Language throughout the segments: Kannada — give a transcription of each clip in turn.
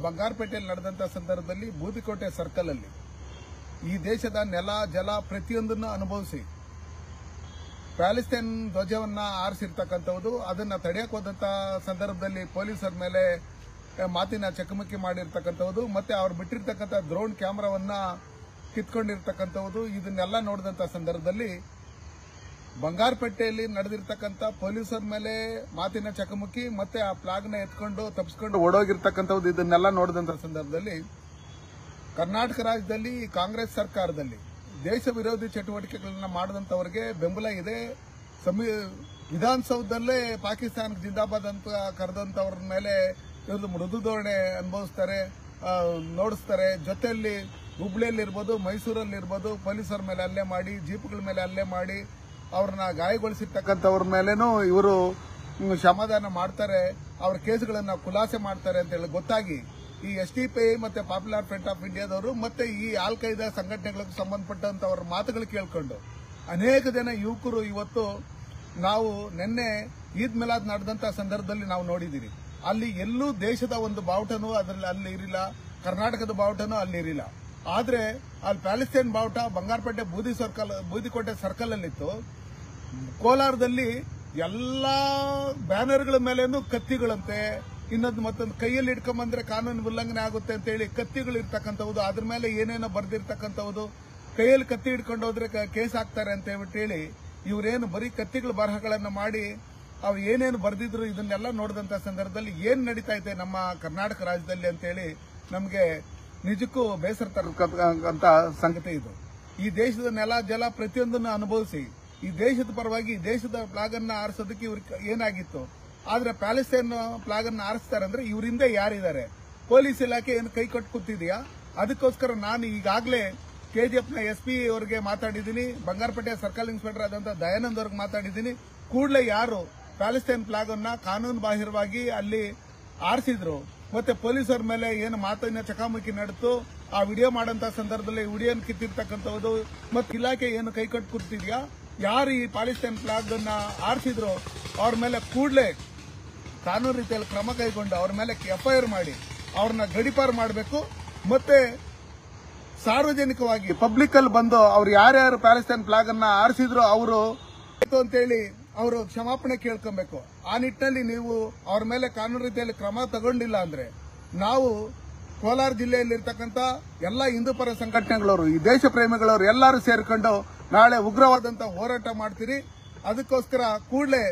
ಬಂಗಾರಪೇಟೆಯಲ್ಲಿ ನಡೆದಂತ ಸಂದರ್ಭದಲ್ಲಿ ಬೂದಿಕೋಟೆ ಸರ್ಕಲ್ ಅಲ್ಲಿ ಈ ದೇಶದ ನೆಲ ಜಲ ಪ್ರತಿಯೊಂದನ್ನು ಅನುಭವಿಸಿ ಪ್ಯಾಲೆಸ್ತೈನ್ ಧ್ವಜವನ್ನ ಆರಿಸಿರ್ತಕ್ಕಂಥದ್ದು, ಅದನ್ನ ತಡೆಯಕ್ಕೆ ಹೋದಂತ ಸಂದರ್ಭದಲ್ಲಿ ಪೊಲೀಸರ ಮೇಲೆ ಮಾತಿನ ಚಕಮಕಿ ಮಾಡಿರ್ತಕ್ಕಂಥದ್ದು, ಮತ್ತೆ ಅವ್ರು ಬಿಟ್ಟಿರ್ತಕ್ಕಂಥ ಡ್ರೋನ್ ಕ್ಯಾಮೆರಾವನ್ನ ಕಿತ್ಕೊಂಡಿರ್ತಕ್ಕಂಥದ್ದು, ಇದನ್ನೆಲ್ಲ ನೋಡಿದಂತ ಸಂದರ್ಭದಲ್ಲಿ ಬಂಗಾರಪೇಟೆಯಲ್ಲಿ ನಡೆದಿರ್ತಕ್ಕಂಥ ಪೊಲೀಸರ ಮೇಲೆ ಮಾತಿನ ಚಕಮಕಿ ಮತ್ತೆ ಆ ಫ್ಲಾಗ್ನ ಎತ್ಕೊಂಡು ತಪ್ಪಿಸ್ಕೊಂಡು ಓಡೋಗಿರ್ತಕ್ಕಂಥದ್ದು, ಇದನ್ನೆಲ್ಲ ನೋಡಿದಂತ ಸಂದರ್ಭದಲ್ಲಿ ಕರ್ನಾಟಕ ರಾಜ್ಯದಲ್ಲಿ ಕಾಂಗ್ರೆಸ್ ಸರ್ಕಾರದಲ್ಲಿ ದೇಶ ವಿರೋಧಿ ಚಟುವಟಿಕೆಗಳನ್ನ ಮಾಡಿದಂತವರಿಗೆ ಬೆಂಬಲ ಇದೆ. ವಿಧಾನಸೌಧದಲ್ಲೇ ಪಾಕಿಸ್ತಾನಕ್ಕೆ ಜಿಂದಾಬಾದ್ ಅಂತ ಕರೆದಂತವ್ರ ಮೇಲೆ ಇವರು ಮೃದು ಧೋರಣೆ ಅನುಭವಿಸ್ತಾರೆ, ನೋಡಿಸ್ತಾರೆ. ಜೊತೆಯಲ್ಲಿ ಹುಬ್ಳಿಯಲ್ಲಿರ್ಬೋದು, ಮೈಸೂರಲ್ಲಿರ್ಬೋದು ಪೊಲೀಸರ ಮೇಲೆ ಹಲ್ಲೆ ಮಾಡಿ, ಜೀಪ್ಗಳ ಮೇಲೆ ಹಲ್ಲೆ ಮಾಡಿ ಅವ್ರನ್ನ ಗಾಯಗೊಳಿಸಿರ್ತಕ್ಕಂಥವ್ರ ಮೇಲೇನೂ ಇವರು ಕ್ಷಮಾದಾನ ಮಾಡ್ತಾರೆ, ಅವ್ರ ಕೇಸ್ಗಳನ್ನ ಖುಲಾಸೆ ಮಾಡ್ತಾರೆ ಅಂತ ಹೇಳಿ ಗೊತ್ತಾಗಿ ಈ ಎಸ್ಡಿಪಿಐ ಮತ್ತೆ ಪಾಪ್ಯುಲರ್ ಫ್ರಂಟ್ ಆಫ್ ಇಂಡಿಯಾದವರು ಮತ್ತೆ ಈ ಆಲ್ ಖೈದಾ ಸಂಘಟನೆಗಳಿಗೆ ಸಂಬಂಧಪಟ್ಟಂತವರ ಮಾತುಗಳು ಕೇಳ್ಕೊಂಡು ಅನೇಕ ಜನ ಯುವಕರು ಇವತ್ತು ನಾವು ನಿನ್ನೆ ಈದ್ ಮಿಲಾದ್ ನಡೆದಂತ ಸಂದರ್ಭದಲ್ಲಿ ನಾವು ನೋಡಿದೀವಿ. ಅಲ್ಲಿ ಎಲ್ಲೂ ದೇಶದ ಒಂದು ಬಾವುಟನೂ ಅದರಲ್ಲಿ ಅಲ್ಲಿ ಇರಿಲ್ಲ, ಕರ್ನಾಟಕದ ಬಾವುಟನೂ ಅಲ್ಲಿ ಇರಿಲ್ಲ. ಆದ್ರೆ ಅಲ್ಲಿ ಪ್ಯಾಲೆಸ್ತೈನ್ ಬಾವುಟ ಬಂಗಾರಪೇಟೆ ಬೂದಿಕೋಟೆ ಸರ್ಕಲ್ ಅಲ್ಲಿತ್ತು. ಕೋಲಾರದಲ್ಲಿ ಎಲ್ಲಾ ಬ್ಯಾನರ್ಗಳ ಮೇಲೇನು ಕತ್ತಿಗಳಂತೆ, ಇನ್ನೊಂದು ಮತ್ತೊಂದು ಕೈಯಲ್ಲಿ ಇಟ್ಕೊಂಡ್ಬಂದ್ರೆ ಕಾನೂನು ಉಲ್ಲಂಘನೆ ಆಗುತ್ತೆ ಅಂತ ಹೇಳಿ ಕತ್ತಿಗಳು ಇರ್ತಕ್ಕಂಥದ್ದು, ಅದ್ರ ಮೇಲೆ ಏನೇನೋ ಬರ್ದಿರ್ತಕ್ಕಂಥದ್ದು, ಕೈಯಲ್ಲಿ ಕತ್ತಿ ಹಿಡ್ಕೊಂಡು ಹೋದ್ರೆ ಕೇಸ್ ಹಾಕ್ತಾರೆ ಅಂತ ಹೇಳ್ಬಿಟ್ಟು ಹೇಳಿ ಇವರೇನು ಬರೀ ಕತ್ತಿಗಳ ಬರಹಗಳನ್ನ ಮಾಡಿ ಅವ್ರು ಏನೇನು ಬರ್ದಿದ್ರು ಇದನ್ನೆಲ್ಲ ನೋಡಿದಂತ ಸಂದರ್ಭದಲ್ಲಿ ಏನ್ ನಡೀತಾ ಇದೆ ನಮ್ಮ ಕರ್ನಾಟಕ ರಾಜ್ಯದಲ್ಲಿ ಅಂತ ಹೇಳಿ ನಮಗೆ ನಿಜಕ್ಕೂ ಬೇಸರ ತರತಕ್ಕಂತ ಸಂಗತಿ ಇದು. ಈ ದೇಶದ ನೆಲ ಜಲ ಪ್ರತಿಯೊಂದನ್ನು ಅನುಭವಿಸಿ ಈ ದೇಶದ ಪರವಾಗಿ ಈ ದೇಶದ ಫ್ಲಾಗ್ ಅನ್ನ ಆರಿಸೋದಕ್ಕೆ ಇವ್ರಿಗೆ ಏನಾಗಿತ್ತು. ಆದ್ರೆ ಪ್ಯಾಲೆಸ್ತೈನ್ ಫ್ಲಾಗ್ ಅನ್ನ ಆರಿಸ್ತಾರೆ ಅಂದ್ರೆ ಇವರಿಂದ ಯಾರಿದ್ದಾರೆ? ಪೊಲೀಸ್ ಇಲಾಖೆ ಏನು ಕೈ ಕಟ್ಟು ಕೂತಿದೆಯಾ? ಅದಕ್ಕೋಸ್ಕರ ನಾನು ಈಗಾಗಲೇ ಕೆಜಿಎಫ್ನ ಎಸ್ಪಿ ಅವರಿಗೆ ಮಾತಾಡಿದ್ದೀನಿ, ಬಂಗಾರಪೇಟೆ ಸರ್ಕಲ್ ಇನ್ಸ್ಪೆಕ್ಟರ್ ಆದಂತ ದಯಾನಂದ್ ಅವ್ರಿಗೆ ಮಾತಾಡಿದ್ದೀನಿ. ಕೂಡಲೇ ಯಾರು ಪ್ಯಾಲೆಸ್ತೈನ್ ಫ್ಲಾಗ್ ಅನ್ನ ಕಾನೂನು ಬಾಹಿರವಾಗಿ ಅಲ್ಲಿ ಆರಿಸಿದ್ರು ಮತ್ತೆ ಪೊಲೀಸರ ಮೇಲೆ ಏನು ಮಾತಿನ ಚಕಮಕಿ ನಡೆದು ಆ ವಿಡಿಯೋ ಮಾಡಂತ ಸಂದರ್ಭದಲ್ಲಿ ವಿಡಿಯೋನ ಕಿತ್ತಿರ್ತಕ್ಕಂಥದ್ದು ಮತ್ತೆ ಇಲಾಖೆ ಏನು ಕೈ ಕಟ್ಟು ಕೂತಿದ್ಯಾ, ಯಾರು ಈ ಪ್ಯಾಲೆಸ್ತೈನ್ ಫ್ಲಾಗ್ ಅನ್ನ ಆರಿಸಿದ್ರು ಅವ್ರ ಮೇಲೆ ಕೂಡಲೇ ಕಾನೂನು ರೀತಿಯಲ್ಲಿ ಕ್ರಮ ಕೈಗೊಂಡು ಅವ್ರ ಮೇಲೆ ಎಫ್ಐಆರ್ ಮಾಡಿ ಅವ್ರನ್ನ ಗಡೀಪಾರು ಮಾಡಬೇಕು. ಮತ್ತೆ ಸಾರ್ವಜನಿಕವಾಗಿ ಪಬ್ಲಿಕ್ ಅಲ್ಲಿ ಬಂದು ಅವ್ರು ಯಾರ್ಯಾರು ಪ್ಯಾಲೆಸ್ತೈನ್ ಫ್ಲಾಗ್ ಅನ್ನ ಆರಿಸಿದ್ರು ಅವರು ಅಂತೇಳಿ ಅವರು ಕ್ಷಮಾಪಣೆ ಕೇಳ್ಕೊಬೇಕು. ಆ ನಿಟ್ಟಿನಲ್ಲಿ ನೀವು ಅವ್ರ ಮೇಲೆ ಕಾನೂನು ರೀತಿಯಲ್ಲಿ ಕ್ರಮ ತಗೊಂಡಿಲ್ಲ ಅಂದ್ರೆ ನಾವು ಕೋಲಾರ ಜಿಲ್ಲೆಯಲ್ಲಿರ್ತಕ್ಕಂಥ ಎಲ್ಲ ಹಿಂದೂ ಪರ ಸಂಘಟನೆಗಳವರು, ಈ ದೇಶ ಪ್ರೇಮಿಗಳವರು ಎಲ್ಲರೂ ಸೇರ್ಕೊಂಡು ನಾಳೆ ಉಗ್ರವಾದಂತ ಹೋರಾಟ ಮಾಡ್ತೀರಿ. ಅದಕ್ಕೋಸ್ಕರ ಕೂಡಲೇ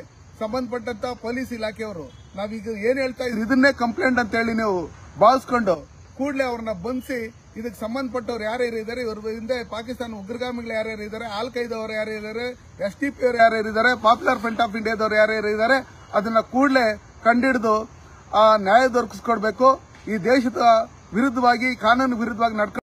ಸಂಬಂಧಪಟ್ಟಂತ ಪೊಲೀಸ್ ಇಲಾಖೆಯವರು ನಾವೀಗ ಏನ್ ಹೇಳ್ತಾ ಇದ್ರಿ ಇದನ್ನೇ ಕಂಪ್ಲೇಂಟ್ ಅಂತ ಹೇಳಿ ನೀವು ಭಾವಿಸ್ಕೊಂಡು ಕೂಡಲೇ ಅವ್ರನ್ನ ಬಂಧಿಸಿ ಇದಕ್ಕೆ ಸಂಬಂಧಪಟ್ಟವ್ರು ಯಾರ್ಯಾರು ಇದ್ದಾರೆ, ಇವ್ರ ಹಿಂದೆ ಪಾಕಿಸ್ತಾನ ಉಗ್ರಗಾಮಿಗಳು ಯಾರ್ಯಾರು ಇದ್ದಾರೆ, ಆಲ್ ಖೈದಾ ಅವರು ಯಾರ್ಯಾರು ಇದ್ದಾರೆ, ಎಸ್ಡಿಪಿ ಅವರು ಯಾರ್ಯಾರು ಇದ್ದಾರೆ, ಪಾಪ್ಯುಲರ್ ಫ್ರಂಟ್ ಆಫ್ ಇಂಡಿಯಾದವರು ಯಾರ್ಯಾರು ಇದ್ದಾರೆ ಅದನ್ನ ಕೂಡಲೇ ಕಂಡಿಡಿದು ನ್ಯಾಯ ದೊರಕಿಸ್ಕೊಡ್ಬೇಕು. ಈ ದೇಶದ ವಿರುದ್ಧವಾಗಿ ಕಾನೂನು ವಿರುದ್ಧವಾಗಿ ನಡ್ಕೊಂಡು